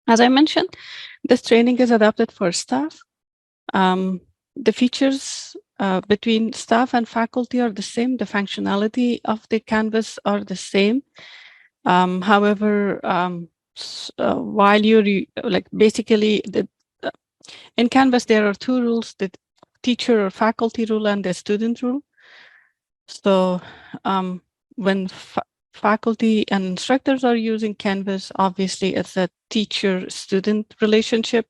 As I mentioned, this training is adapted for staff. The features between staff and faculty are the same. The functionality of the Canvas are the same. However, while you're like basically in Canvas, there are two rules: the teacher or faculty rule and the student rule. So when faculty and instructors are using Canvas, obviously it's a teacher-student relationship.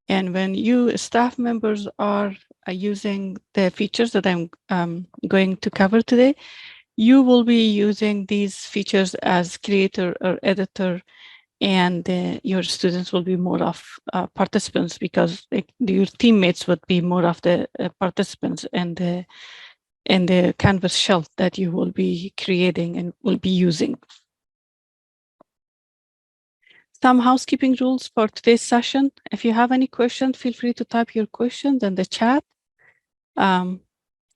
And when you staff members are using the features that I'm going to cover today, you will be using these features as creator or editor, and your students will be more of participants, because your teammates would be more of the participants in the Canvas shell that you will be creating and will be using. Some housekeeping rules for today's session. If you have any questions, feel free to type your questions in the chat.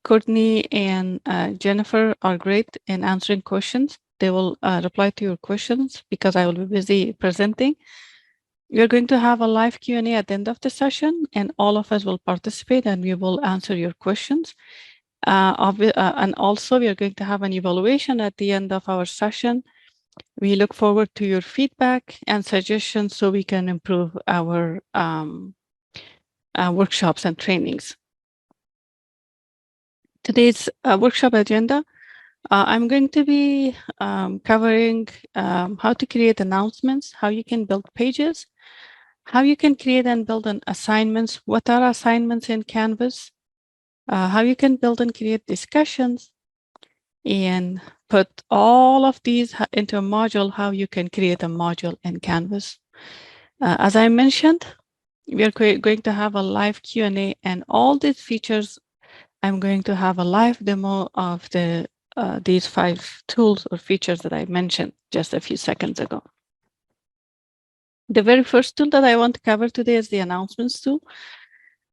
Courtney and Jennifer are great in answering questions. They will reply to your questions because I will be busy presenting. We are going to have a live Q&A at the end of the session, and all of us will participate and we will answer your questions. And also, we are going to have an evaluation at the end of our session. We look forward to your feedback and suggestions so we can improve our workshops and trainings. Today's workshop agenda, I'm going to be covering how to create announcements, how you can build pages, how you can create and build an assignments, what are assignments in Canvas, how you can build and create discussions, and put all of these into a module, how you can create a module in Canvas. As I mentioned, we are going to have a live Q&A, and all these features, I'm going to have a live demo of these 5 tools or features that I mentioned just a few seconds ago. The very first tool that I want to cover today is the announcements tool.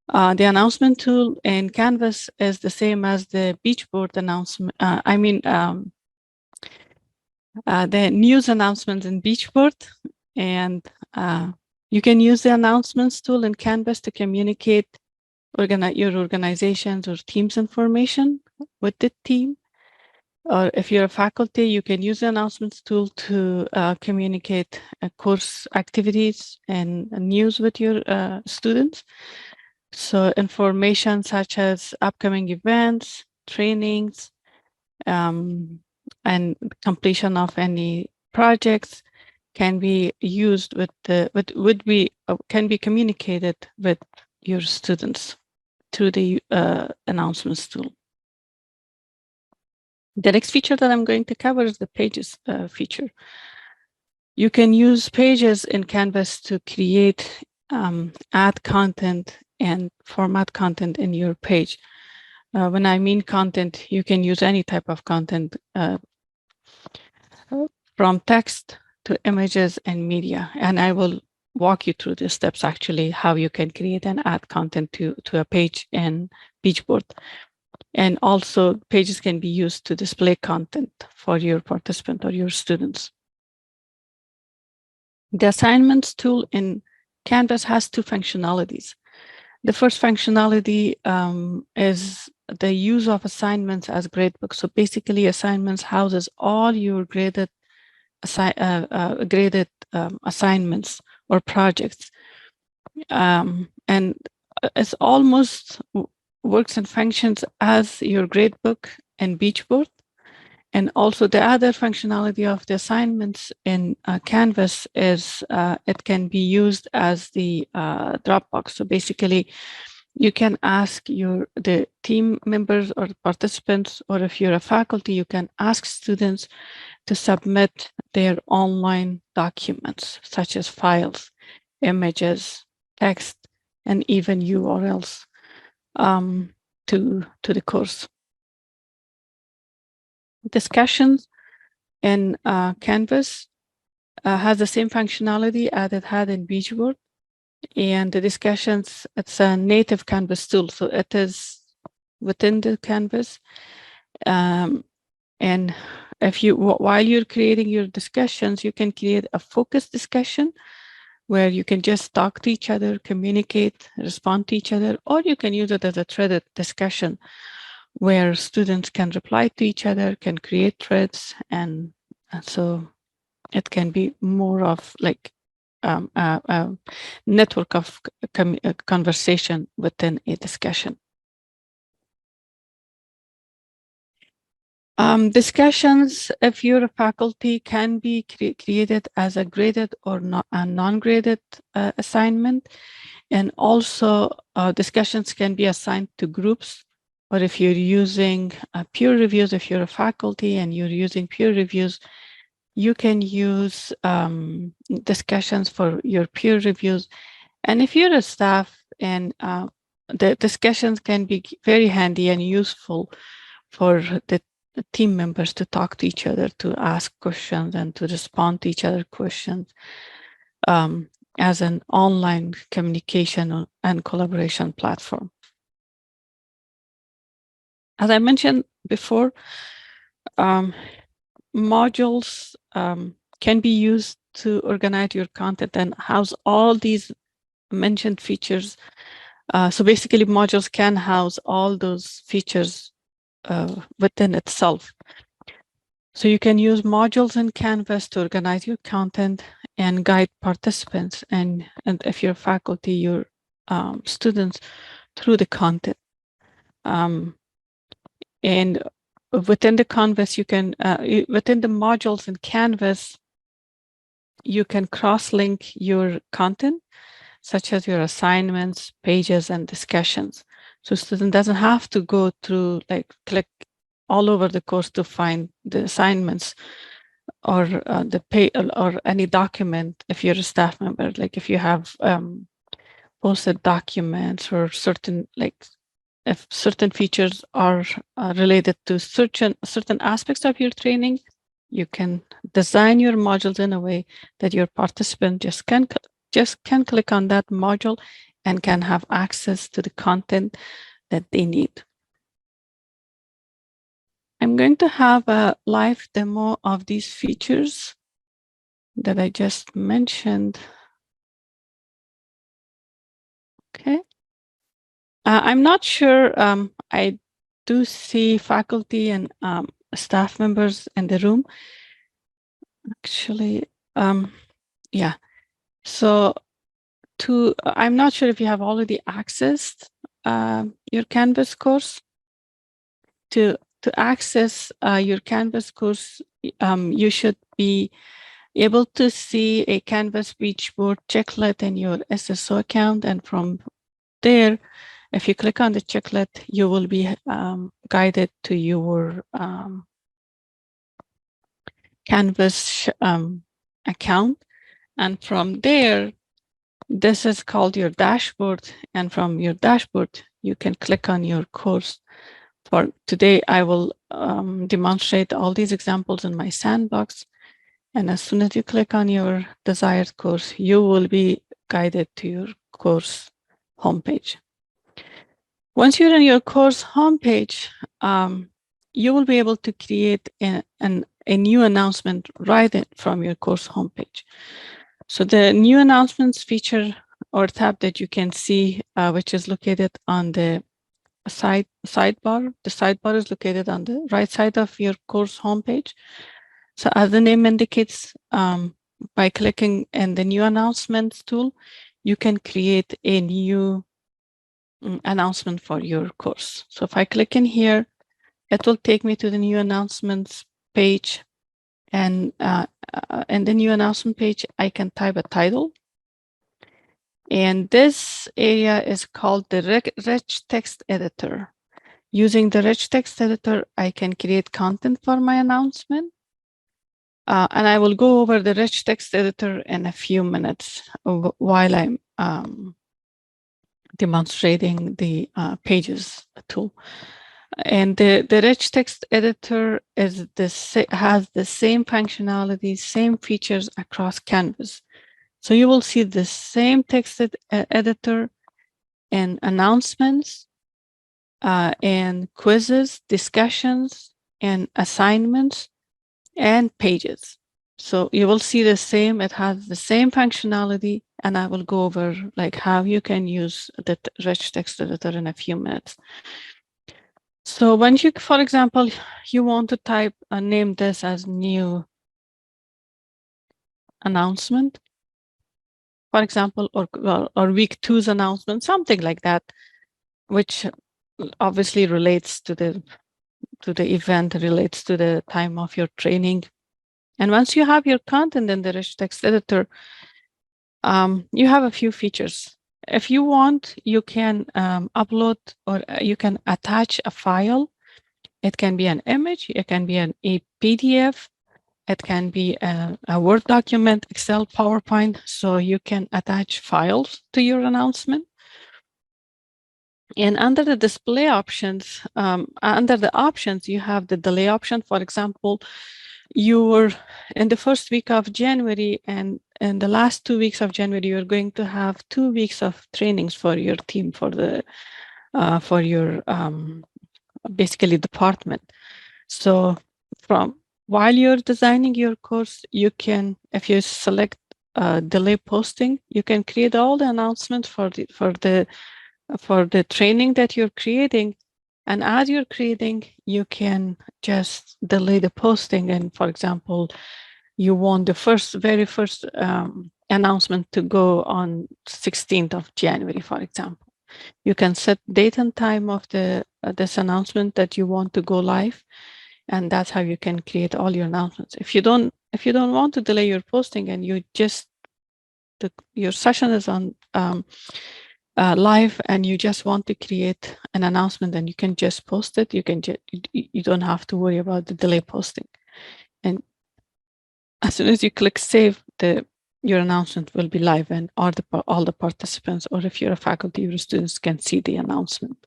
The announcement tool in Canvas is the same as the Beachboard announcement. The news announcements in Beachboard, and you can use the announcements tool in Canvas to communicate your organizations or team's information with the team. Or if you're a faculty, you can use the announcements tool to communicate course activities and news with your students. So information such as upcoming events, trainings, and completion of any projects can be used can be communicated with your students through the announcements tool. The next feature that I'm going to cover is the pages feature. You can use pages in Canvas to create, add content and format content in your page. When I mean content, you can use any type of content from text to images and media. And I will walk you through the steps, actually, how you can create and add content to a page in Beachboard. And also, pages can be used to display content for your participant or your students. The assignments tool in Canvas has 2 functionalities. The first functionality is the use of assignments as gradebooks. So basically, assignments houses all your graded assignments or projects. And it's almost works and functions as your gradebook in Beachboard. And also the other functionality of the assignments in Canvas is it can be used as the Dropbox. So basically, you can ask the team members or participants, or if you're a faculty, you can ask students to submit their online documents, such as files, images, text, and even URLs to the course. Discussions in Canvas has the same functionality as it had in Beachboard. And the discussions, it's a native Canvas tool, so it is within the Canvas. And if while you're creating your discussions, you can create a focused discussion where you can just talk to each other, communicate, respond to each other, or you can use it as a threaded discussion where students can reply to each other, can create threads, and so it can be more of like a network of conversation within a discussion. Discussions, if you're a faculty, can be created as a graded or not a non-graded assignment. And also discussions can be assigned to groups, or if you're using peer reviews, if you're a faculty and you're using peer reviews, you can use discussions for your peer reviews. And if you're a staff, and the discussions can be very handy and useful for the team members to talk to each other, to ask questions and to respond to each other's questions as an online communication and collaboration platform. As I mentioned before, modules can be used to organize your content and house all these mentioned features. So basically, modules can house all those features within itself. So you can use modules in Canvas to organize your content and guide participants, and if you're faculty, your students through the content. And within the Canvas, you can, within the modules in Canvas, you can cross-link your content, such as your assignments, pages, and discussions. So student doesn't have to go through, like, click all over the course to find the assignments or the pay or any document. If you're a staff member, like if you have posted documents or certain, like if certain features are related to certain aspects of your training, you can design your modules in a way that your participant just can click on that module and can have access to the content that they need. I'm going to have a live demo of these features that I just mentioned. Okay. I'm not sure. I do see faculty and staff members in the room. Actually, yeah. So I'm not sure if you have already accessed your Canvas course. To access your Canvas course, you should be able to see a Canvas Beachboard checklet in your SSO account. And from there, if you click on the checklet, you will be guided to your Canvas account. And from there, this is called your dashboard. And from your dashboard, you can click on your course. For today, I will demonstrate all these examples in my sandbox. And as soon as you click on your desired course, you will be guided to your course homepage. Once you're in your course homepage, you will be able to create a new announcement right from your course homepage. So the new announcements feature or tab that you can see, which is located on the sidebar. The sidebar is located on the right side of your course homepage. So as the name indicates, by clicking in the new announcements tool, you can create a new announcement for your course. So if I click in here, it will take me to the new announcements page. And in the new announcement page, I can type a title. And this area is called the rich text editor. Using the rich text editor, I can create content for my announcement. And I will go over the rich text editor in a few minutes while I'm demonstrating the pages tool. And the rich text editor has the same functionality, same features across Canvas. So you will see the same text editor in announcements, and quizzes, discussions, and assignments, and pages. So you will see the same, it has the same functionality and I will go over like how you can use the rich text editor in a few minutes. So when you, for example, you want to type name this as new announcement, for example, or week 2's announcement, something like that, which obviously relates to the event, relates to the time of your training. And once you have your content in the rich text editor, you have a few features. If you want, you can upload or you can attach a file. It can be an image, it can be a PDF, it can be a Word document, Excel, PowerPoint, so you can attach files to your announcement. And under the display options, under the options, you have the delay option. For example, you were in the first week of January, and in the last 2 weeks of January, you're going to have 2 weeks of trainings for your team, for your basically department. So from while you're designing your course, you can, if you select delay posting, you can create all the announcements for the training that you're creating. And as you're creating, you can just delay the posting. And for example, you want the very first announcement to go on 16th of January, for example. You can set date and time of this announcement that you want to go live, and that's how you can create all your announcements. If you don't want to delay your posting and you just your session is on live and you just want to create an announcement, and you can just post it. You don't have to worry about the delay posting. And as soon as you click save, your announcement will be live, and all the participants, or if you're a faculty or students, can see the announcement.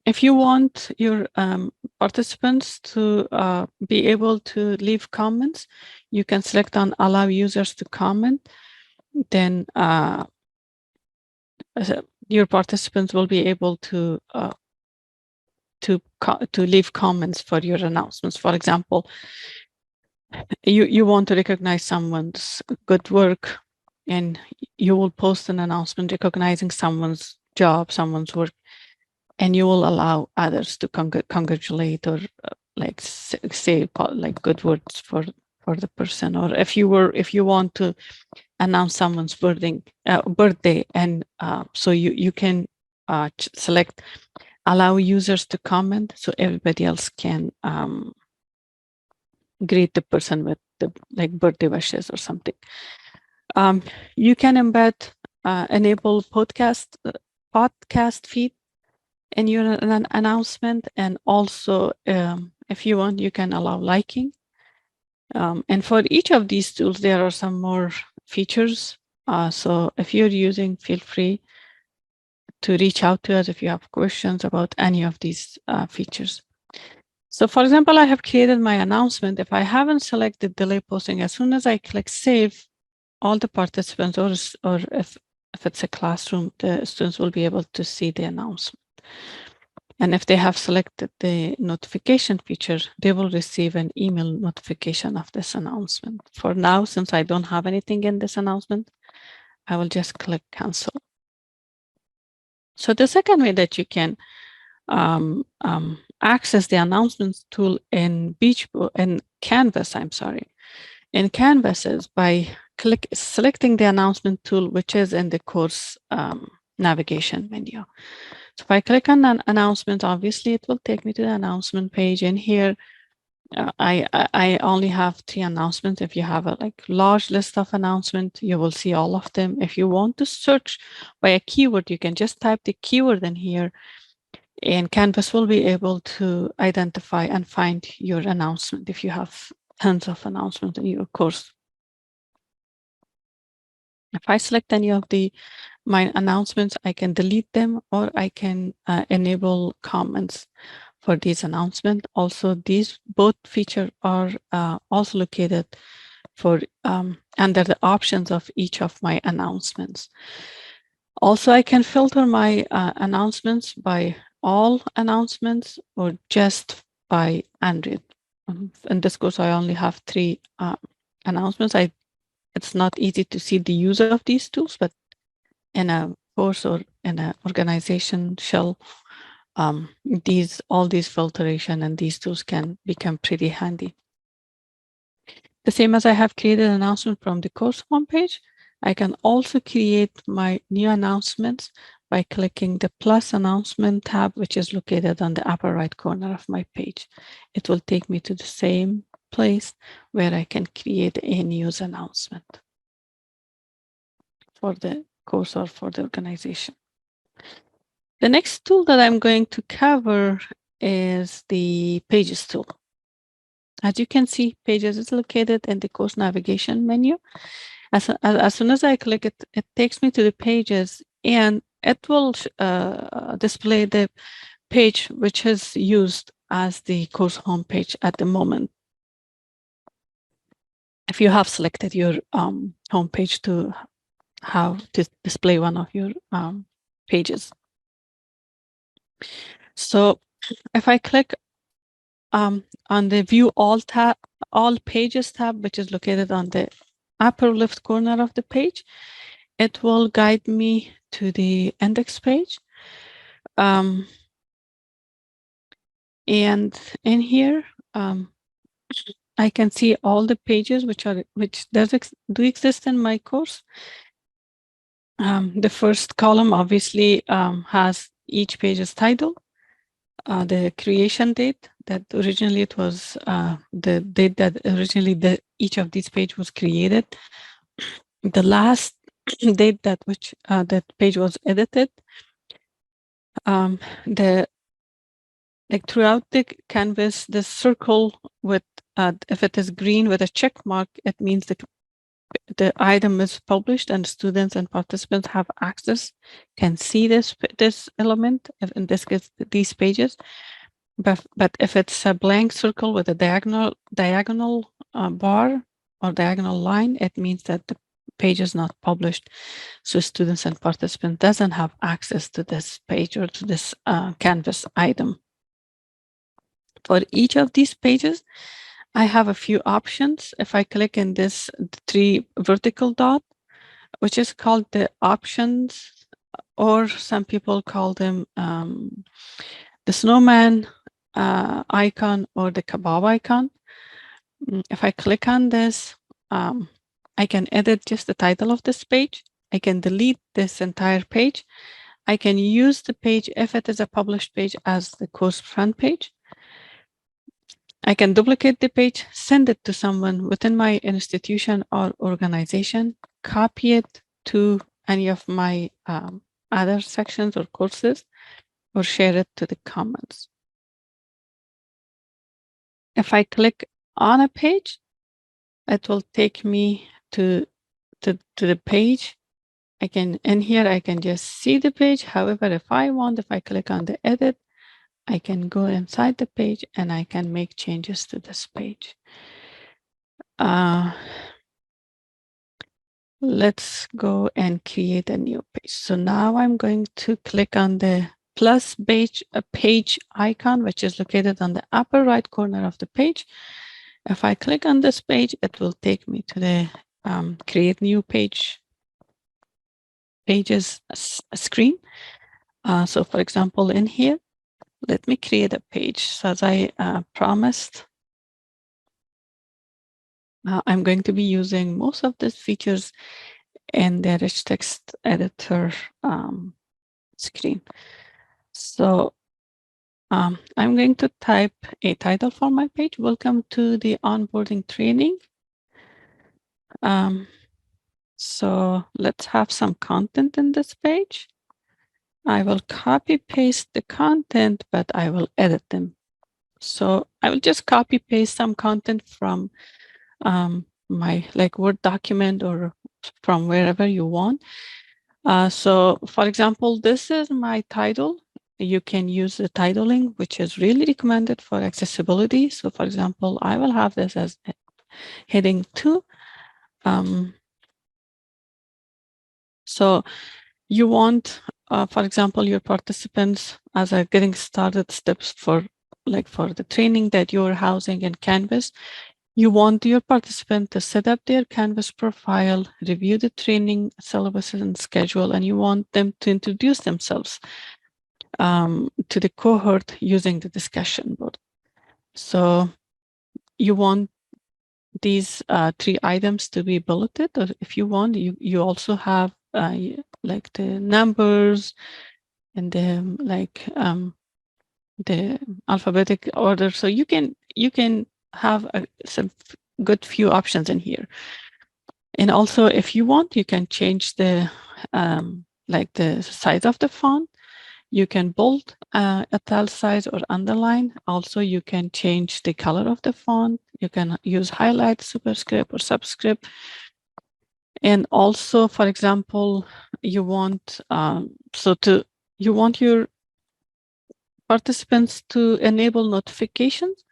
If you want your participants to be able to leave comments, you can select on allow users to comment. Then your participants will be able to leave comments for your announcements. For example, you want to recognize someone's good work, and you will post an announcement recognizing someone's job, someone's work, and you will allow others to congratulate or like say like good words for the person. Or if you want to announce someone's birthday, and so you can select allow users to comment, so everybody else can greet the person with the like birthday wishes or something. You can embed enable podcast feed in your announcement, and also if you want, you can allow liking. And for each of these tools, there are some more features. So if you're using, feel free to reach out to us if you have questions about any of these features. So for example, I have created my announcement. If I haven't selected delay posting, as soon as I click save, all the participants, or if it's a classroom, the students will be able to see the announcement. And if they have selected the notification feature, they will receive an email notification of this announcement. For now, since I don't have anything in this announcement, I will just click cancel. So the second way that you can access the announcements tool in Canvas, in Canvas is by selecting the announcement tool, which is in the course navigation menu. So if I click on an announcement, obviously it will take me to the announcement page. In here, I only have 3 announcements. If you have a large list of announcements, you will see all of them. If you want to search by a keyword, you can just type the keyword in here, and Canvas will be able to identify and find your announcement if you have tons of announcements in your course. If I select any of my announcements, I can delete them, or I can enable comments for these announcements. Also, these both features are also located for under the options of each of my announcements. Also, I can filter my announcements by all announcements or just by Android. In this course, I only have 3 announcements. It's not easy to see the use of these tools, but in a course or in an organization shell, all these filtration and these tools can become pretty handy. The same as I have created an announcement from the course homepage, I can also create my new announcements by clicking the plus announcement tab, which is located on the upper right corner of my page. It will take me to the same place where I can create a news announcement for the course or for the organization. The next tool that I'm going to cover is the Pages tool. As you can see, Pages is located in the course navigation menu. As soon as I click it, it takes me to the Pages, and it will display the page which is used as the course homepage at the moment. If you have selected your homepage to how to display one of your pages. So if I click on the View All Pages tab, which is located on the upper left corner of the page, it will guide me to the index page. And in here, I can see all the pages which do exist in my course. The first column obviously has each page's title, the creation date, that originally it was the date that originally each of these pages was created, the last date that that page was edited, like throughout the canvas, the circle with if it is green with a check mark, it means the item is published and students and participants have access, can see this element, in this case, these pages. But if it's a blank circle with a diagonal bar or diagonal line, it means that the page is not published. So students and participants doesn't have access to this page or to this Canvas item. For each of these pages, I have a few options. If I click in this 3 vertical dot, which is called the options, or some people call them the snowman icon or the kebab icon. If I click on this, I can edit just the title of this page. I can delete this entire page. I can use the page if it is a published page as the course front page. I can duplicate the page, send it to someone within my institution or organization, copy it to any of my other sections or courses, or share it to the comments. If I click on a page, it will take me to the page. In here, I can just see the page. However, if I click on the edit, I can go inside the page and I can make changes to this page. Let's go and create a new page. So now I'm going to click on the plus page icon, which is located on the upper right corner of the page. If I click on this page, it will take me to the create new pages screen. So for example, in here, let me create a page. So as I promised, I'm going to be using most of these features in the rich text editor screen. So I'm going to type a title for my page. Welcome to the onboarding training. So let's have some content in this page. I will copy paste the content, but I will edit them. So I will just copy paste some content from my Word document or from wherever you want. So for example, this is my title. You can use the titling, which is really recommended for accessibility. So for example, I will have this as heading 2. So you want, for example, your participants as a getting started steps for the training that you're housing in Canvas. You want your participant to set up their Canvas profile, review the training syllabus and schedule, and you want them to introduce themselves to the cohort using the discussion board. So you want these 3 items to be bulleted, or if you want, you also have like the numbers and the alphabetic order. So you can have some good few options in here. And also, if you want, you can change the like the size of the font. You can bold, italicize, or underline. Also, you can change the color of the font. You can use highlight, superscript, or subscript. And also, for example, you want you want your participants to enable notifications,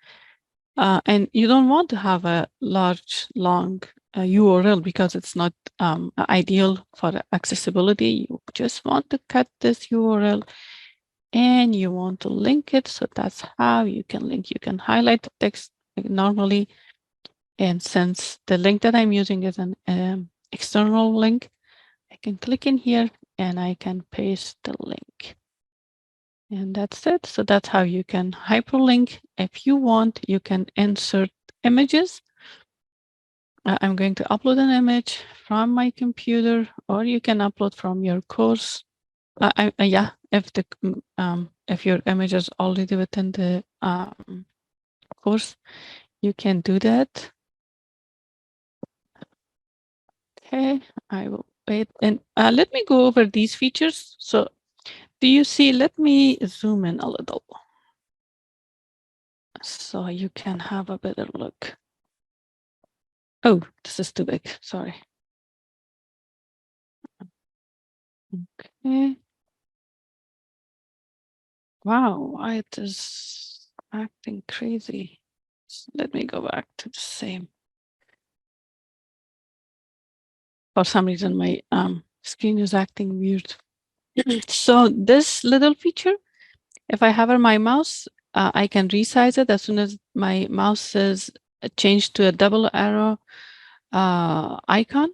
and you don't want to have a large, long URL because it's not ideal for accessibility. You just want to cut this URL and you want to link it. So that's how you can link. You can highlight the text like normally. And since the link that I'm using is an external link, I can click in here and I can paste the link. And that's it. So that's how you can hyperlink. If you want, you can insert images. I'm going to upload an image from my computer, or you can upload from your course. Yeah, if your image is already within the course, you can do that. Okay, I will wait. And let me go over these features. So do you see? Let me zoom in a little so you can have a better look. Oh, this is too big. Sorry. Okay. Wow, it is acting crazy. Let me go back to the same. For some reason, my screen is acting weird. So this little feature, if I hover my mouse, I can resize it as soon as my mouse is changed to a double arrow icon.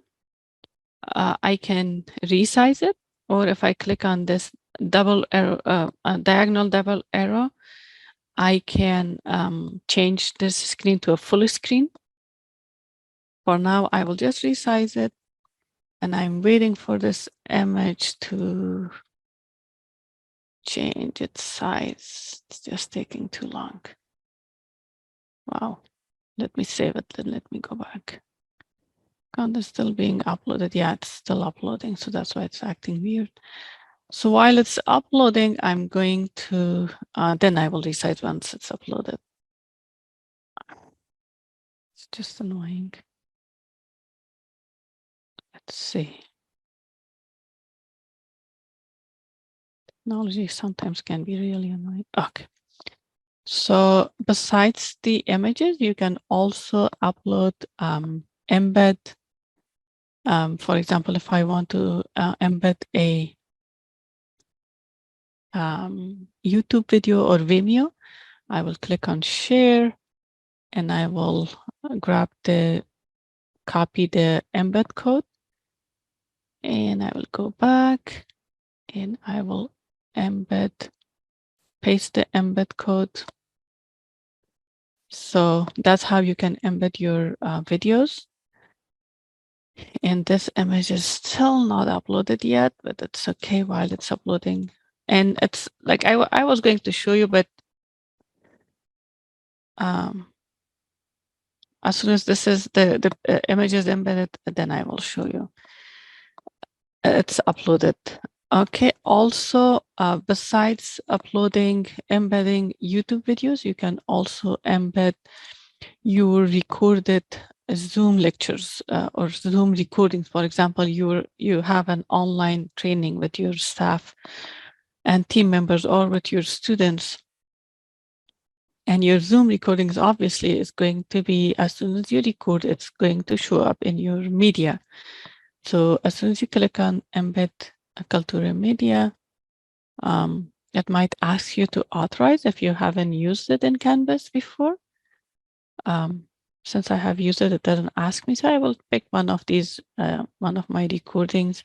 I can resize it, or if I click on this double arrow, diagonal double arrow, I can change this screen to a full screen. For now, I will just resize it, and I'm waiting for this image to change its size. It's just taking too long. Wow. Let me save it, then let me go back. Content is still being uploaded. Yeah, it's still uploading, so that's why it's acting weird. So while it's uploading, I'm going to, then I will resize once it's uploaded. It's just annoying. Let's see. Technology sometimes can be really annoying. Okay. So besides the images, you can also upload, embed. For example, if I want to embed a YouTube video or Vimeo, I will click on share and I will copy the embed code, and I will go back and I will paste the embed code. So that's how you can embed your videos. And this image is still not uploaded yet, but it's okay while it's uploading. And it's like I was going to show you, but as soon as this is the image is embedded, then I will show you. It's uploaded. Okay. Also, besides uploading, embedding YouTube videos, you can also embed your recorded Zoom lectures or Zoom recordings. For example, you have an online training with your staff and team members or with your students. And your Zoom recordings obviously is going to be, as soon as you record, it's going to show up in your media. So as soon as you click on embed Kaltura media, it might ask you to authorize if you haven't used it in Canvas before. since I have used it, it doesn't ask me. So I will pick one of these, one of my recordings,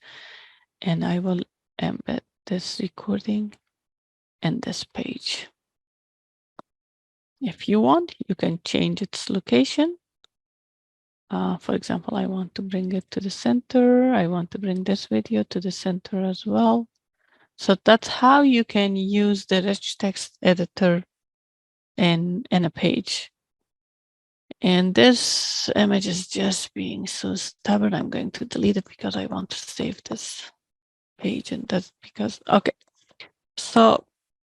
and I will embed this recording in this page. If you want, you can change its location. For example, I want to bring it to the center. I want to bring this video to the center as well. So that's how you can use the rich text editor in a page. And this image is just being so stubborn. I'm going to delete it because I want to save this page. And that's because, okay. So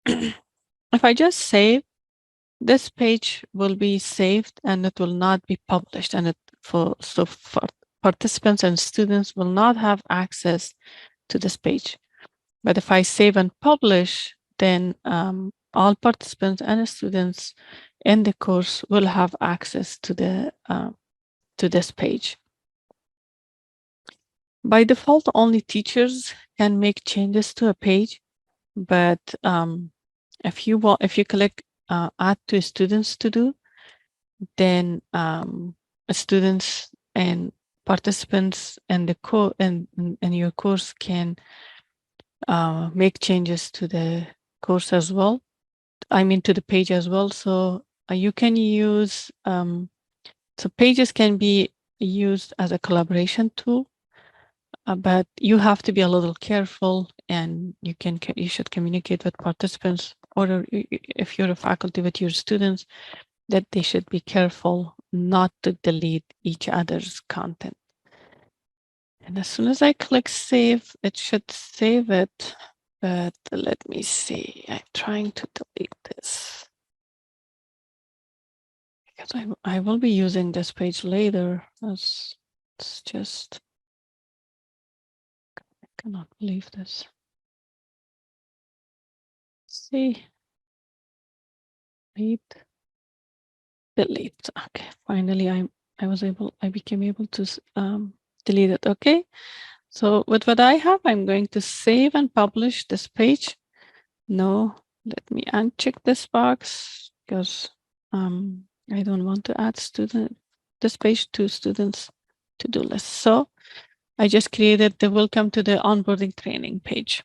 if I just save, this page will be saved and it will not be published. And for participants and students will not have access to this page. But if I save and publish, then all participants and students in the course will have access to the to this page. By default, only teachers can make changes to a page, but if you click add to students to do, then students and participants in the in your course can make changes to the course as well. I mean to the page as well. So you can use so pages can be used as a collaboration tool, but you have to be a little careful, and you should communicate with participants, or if you're a faculty with your students, that they should be careful not to delete each other's content. And as soon as I click save, it should save it. But let me see. I'm trying to delete this because I will be using this page later. It's just, I cannot believe this. See, delete. Okay, finally I became able to delete it. Okay, so with what I have, I'm going to save and publish this page. No, let me uncheck this box because I don't want to add this page to students to-do list. So I just created the welcome to the onboarding training page.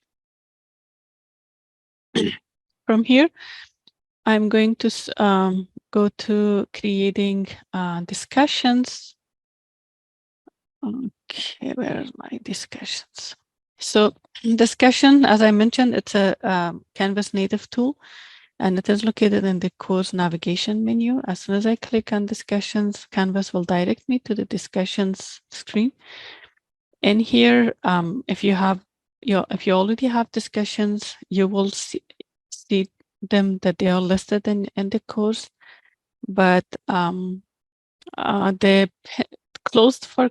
From here, I'm going to go to creating discussions. Okay, where are my discussions? So discussion, as I mentioned, it's a Canvas native tool, and it is located in the course navigation menu. As soon as I click on discussions, Canvas will direct me to the discussions screen. And here, if you already have discussions, you will see them that they are listed in the course. But the closed for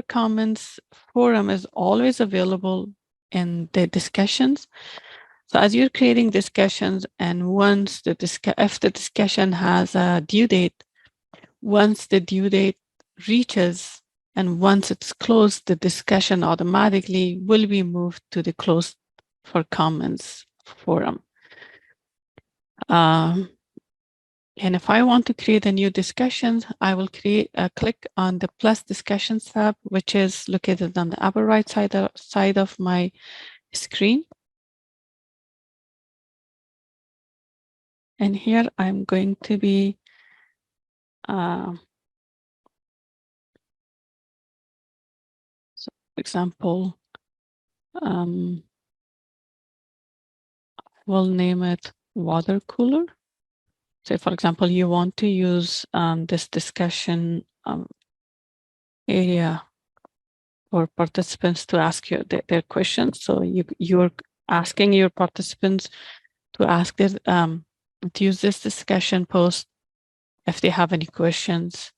comments forum is always available in the discussions. So as you're creating discussions, and once if the discussion has a due date, once the due date reaches and once it's closed, the discussion automatically will be moved to the closed for comments forum. And if I want to create a new discussion, I will click on the plus discussions tab, which is located on the upper right side of my screen. And here I'm going to be so for example, we'll name it water cooler. So for example, you want to use this discussion area for participants to ask you their questions. So you're asking your participants to ask this, to use this discussion post if they have any questions,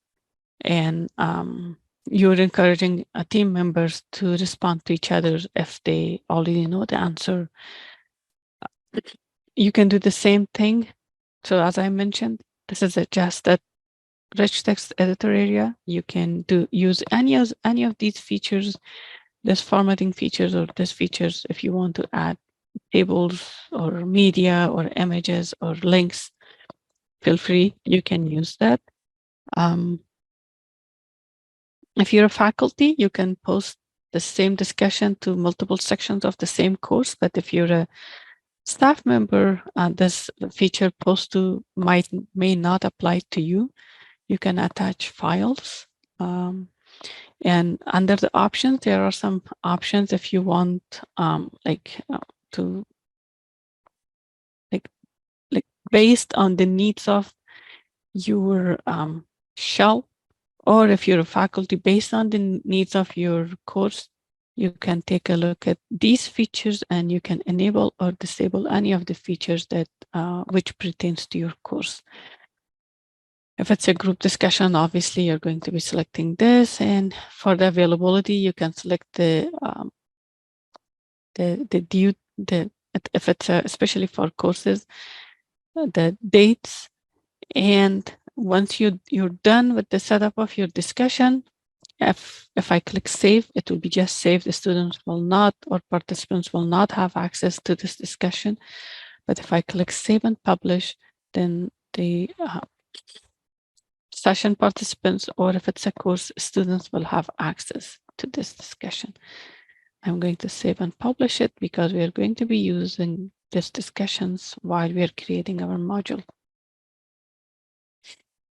and you're encouraging team members to respond to each other if they already know the answer. You can do the same thing. So as I mentioned, this is just a rich text editor area. You can use any of these features, this formatting features or this features, if you want to add tables or media or images or links. Feel free, you can use that. If you're a faculty, you can post the same discussion to multiple sections of the same course. But if you're a staff member, this feature post to may not apply to you. You can attach files. And under the options, there are some options if you want to like based on the needs of your shell, or if you're a faculty, based on the needs of your course, you can take a look at these features and you can enable or disable any of the features that which pertains to your course. If it's a group discussion, obviously you're going to be selecting this, and for the availability, you can select the due, if it's especially for courses, the dates. And once you're done with the setup of your discussion, if I click save, it will be just saved. The students will not, or participants will not have access to this discussion. But if I click save and publish, then the session participants, or if it's a course, students will have access to this discussion. I'm going to save and publish it because we are going to be using these discussions while we are creating our module.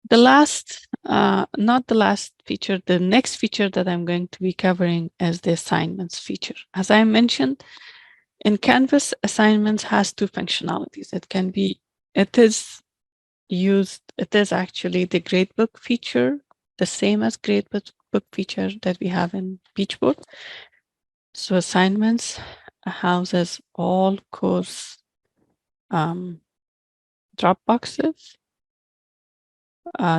The last, not the last feature, the next feature that I'm going to be covering is the assignments feature. As I mentioned, in Canvas, assignments has two functionalities. It is actually the gradebook feature, the same as gradebook feature that we have in Beachboard. So assignments houses all course Dropboxes,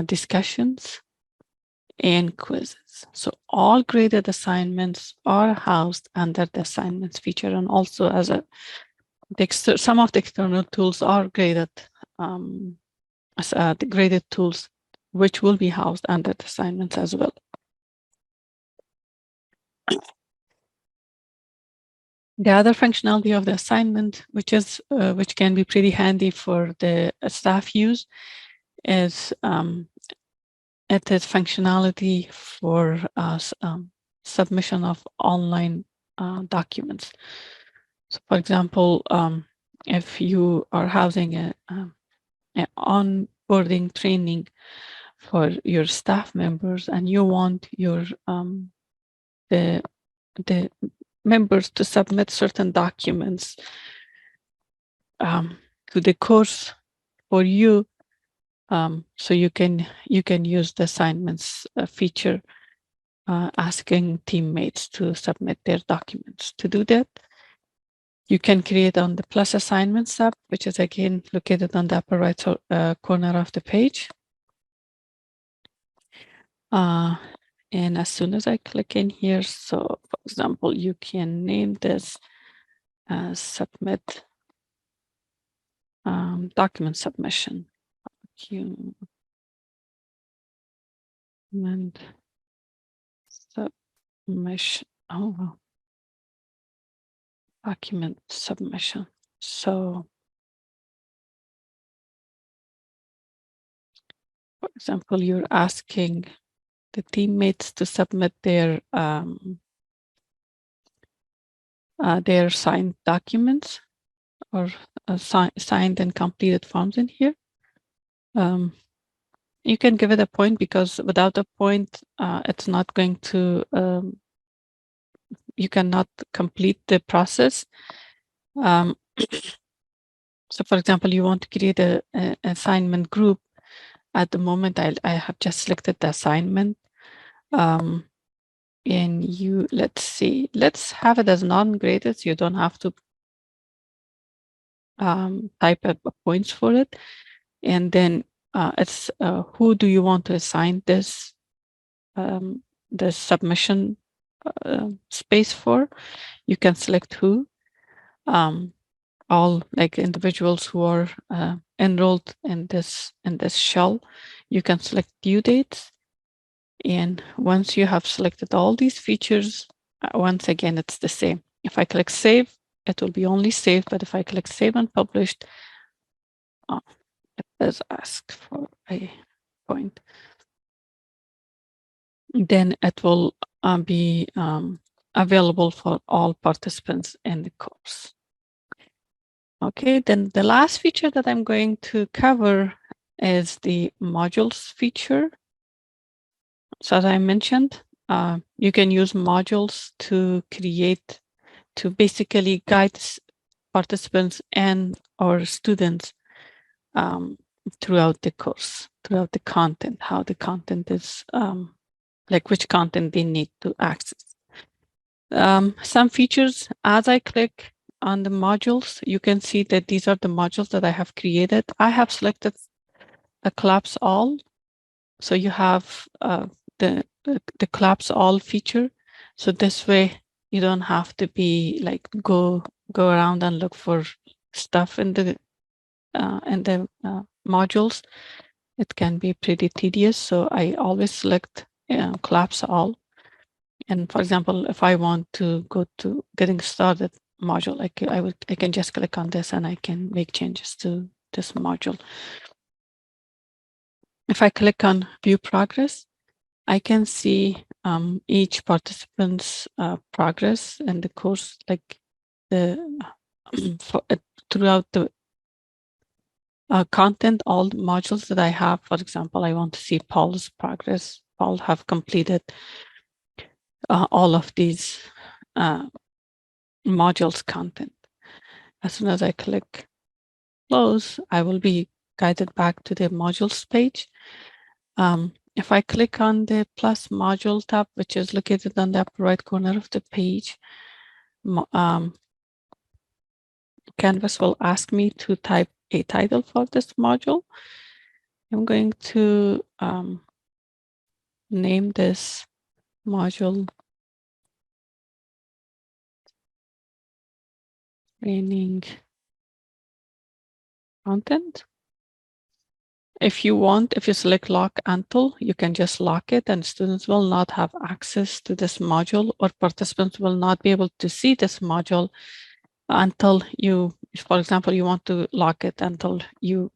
discussions, and quizzes. So all graded assignments are housed under the assignments feature, and also as some of the external tools are graded as the graded tools, which will be housed under the assignments as well. The other functionality of the assignment, which can be pretty handy for the staff use, is it is functionality for submission of online documents. So, for example, if you are housing an onboarding training for your staff members, and you want your the members to submit certain documents to the course for you, so you can use the assignments feature, asking teammates to submit their documents. To do that, you can create on the Plus Assignments tab, which is again located on the upper right corner of the page. And as soon as I click in here, so for example, you can name this submit document submission. Document submission. Oh, document submission. So, for example, you're asking the teammates to submit their signed documents, or signed and completed forms in here. You can give it a point, because without a point, it's not going to, you cannot complete the process. So for example, you want to create an assignment group. At the moment, I have just selected the assignment. And let's see, let's have it as non-graded, so you don't have to type up points for it. And then it's who do you want to assign this the submission space for. You can select who. All like individuals who are enrolled in this shell. You can select due dates. And once you have selected all these features, once again, it's the same. If I click save, it will be only saved. But if I click save and published, it does ask for a point. then it will be available for all participants in the course. Okay, then the last feature that I'm going to cover is the modules feature. So as I mentioned, you can use modules to basically guide participants and or students throughout the course, throughout the content, how the content is, like which content they need to access. Some features, as I click on the modules, you can see that these are the modules that I have created. I have selected a collapse all. So you have the collapse all feature. So this way you don't have to be like go around and look for stuff in the modules. It can be pretty tedious. So I always select collapse all. And for example, if I want to go to getting started module, I can just click on this and I can make changes to this module. If I click on view progress, I can see each participant's progress in the course, like the throughout the content, all the modules that I have. For example, I want to see Paul's progress. Paul have completed all of these modules content. As soon as I click close, I will be guided back to the modules page. If I click on the plus module tab, which is located on the upper right corner of the page, Canvas will ask me to type a title for this module. I'm going to name this module training content. If you select lock until, you can just lock it and students will not have access to this module, or participants will not be able to see this module until you, for example, you want to lock it until you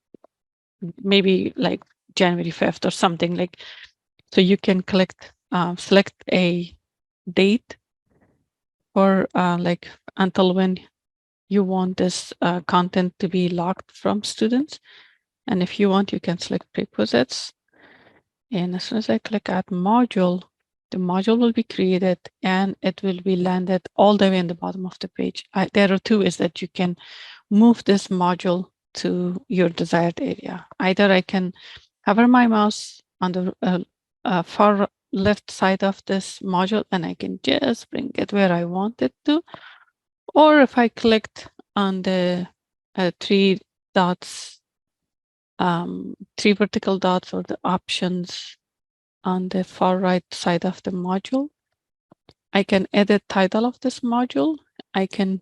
maybe like January 5th or something like. So you can select a date or like until when you want this content to be locked from students. And if you want, you can select prerequisites. And as soon as I click add module, the module will be created and it will be landed all the way in the bottom of the page. There are two ways that you can move this module to your desired area. Either I can hover my mouse on the far left side of this module and I can just bring it where I want it to. Or if I clicked on the three dots, three vertical dots or the options on the far right side of the module, I can edit title of this module. I can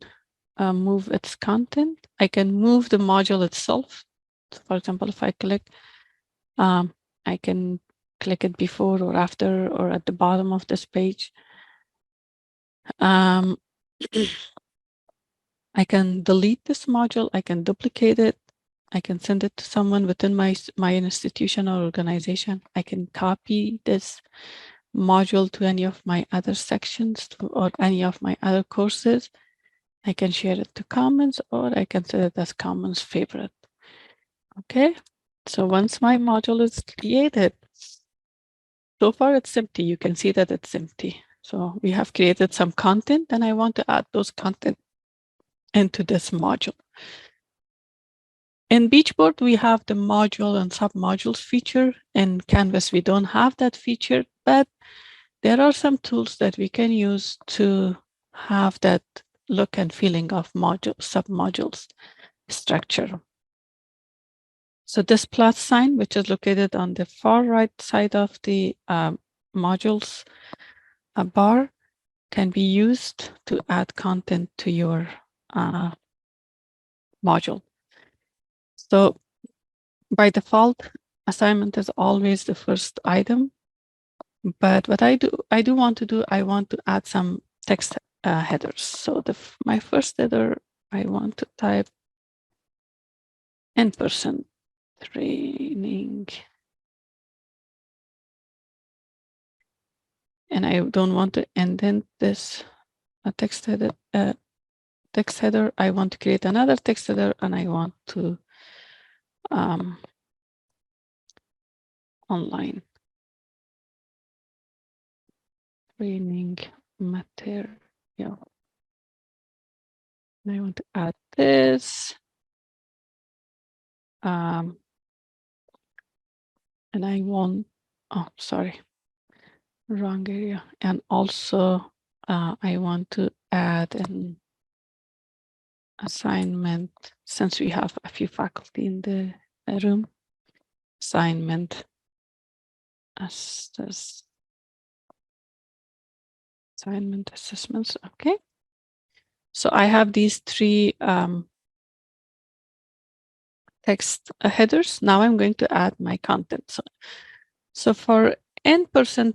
move its content. I can move the module itself. So for example, if I click, I can click it before or after or at the bottom of this page. I can delete this module. I can duplicate it. I can send it to someone within my institution or organization. I can copy this module to any of my other sections or any of my other courses. I can share it to Commons or I can set it as Commons favorite. Okay, so once my module is created, so far it's empty. You can see that it's empty. So we have created some content and I want to add those content into this module. In Beachboard, we have the module and submodules feature. In Canvas, we don't have that feature, but there are some tools that we can use to have that look and feeling of submodules structure. So this plus sign, which is located on the far right side of the modules bar, can be used to add content to your module. So by default, assignment is always the first item. But what I want to add some text headers. So my first header, I want to type in-person training and I don't want to indent this text header. I want to create another text header, and I want to online training material. And I want to add this. And I want, oh, sorry, wrong area. And also I want to add an assignment, since we have a few faculty in the room, assignment assignment assessments. Okay. So I have these three text headers. Now I'm going to add my content. So for in-person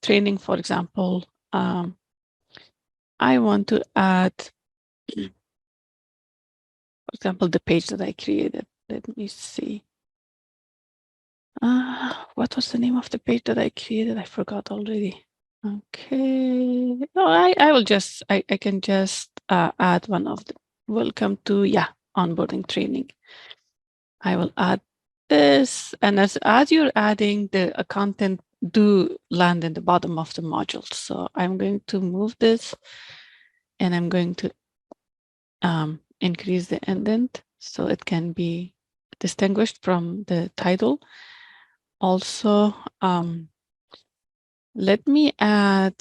training, for example, I want to add, for example, the page that I created. Let me see. What was the name of the page that I created? I forgot already. Okay. No, I will just, I can just add one of the, welcome to, onboarding training. I will add this. And as you're adding, the content do land in the bottom of the module. So I'm going to move this, and I'm going to increase the indent so it can be distinguished from the title. Also, let me add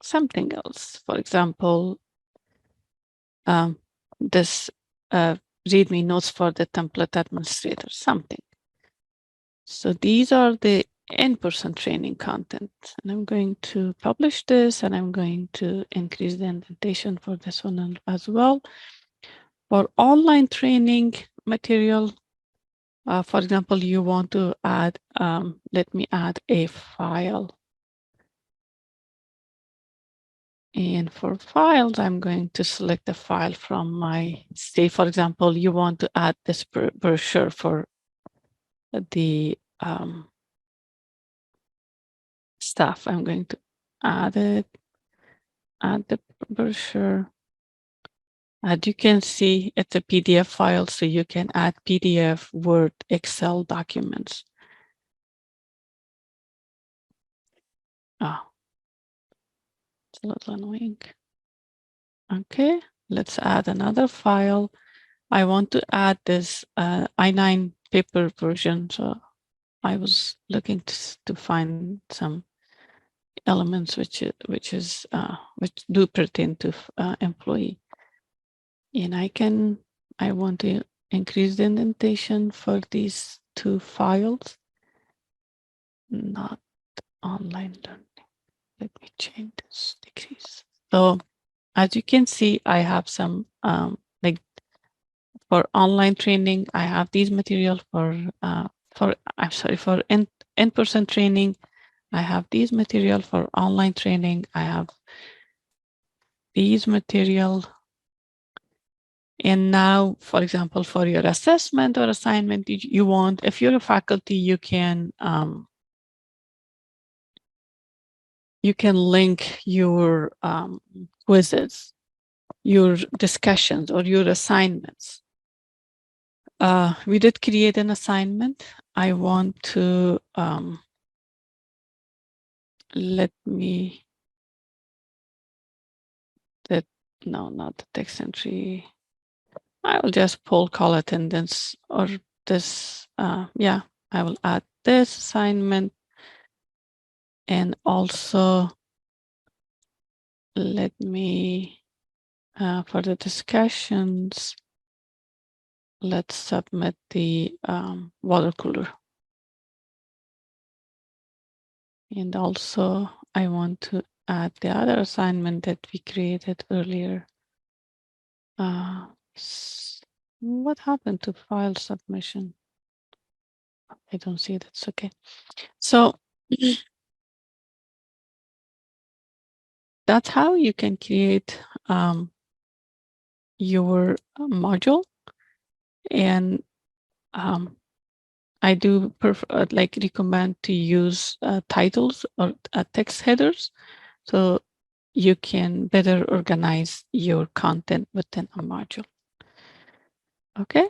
something else. For example, this README notes for the template administrator, something. So these are the in-person training content. And I'm going to publish this, and I'm going to increase the indentation for this one as well. For online training material, for example, you want to add, let me add a file. And for files, I'm going to select a file from my, say, for example, you want to add this brochure for the staff. I'm going to add it, add the brochure. As you can see, it's a PDF file, so you can add PDF, Word, Excel documents. Oh, it's a little annoying. Okay, let's add another file. I want to add this I9 paper version. So I was looking to find some elements which do pertain to employee. And I want to increase the indentation for these two files, not online learning. Let me change this, decrease. So as you can see, I have some like for online training, I have these materials for in-person training. I have these material for online training. I have these material. And now, for example, for your assessment or assignment, you want, if you're a faculty, you can link your quizzes, your discussions, or your assignments. We did create an assignment. I want to let me no, not the text entry. I will just call attendance or this. Yeah, I will add this assignment, and also let me for the discussions, let's submit the water cooler. And also I want to add the other assignment that we created earlier. What happened to file submission? I don't see it. It's okay. So that's how you can create your module. And I do recommend to use titles or text headers, so you can better organize your content within a module. Okay.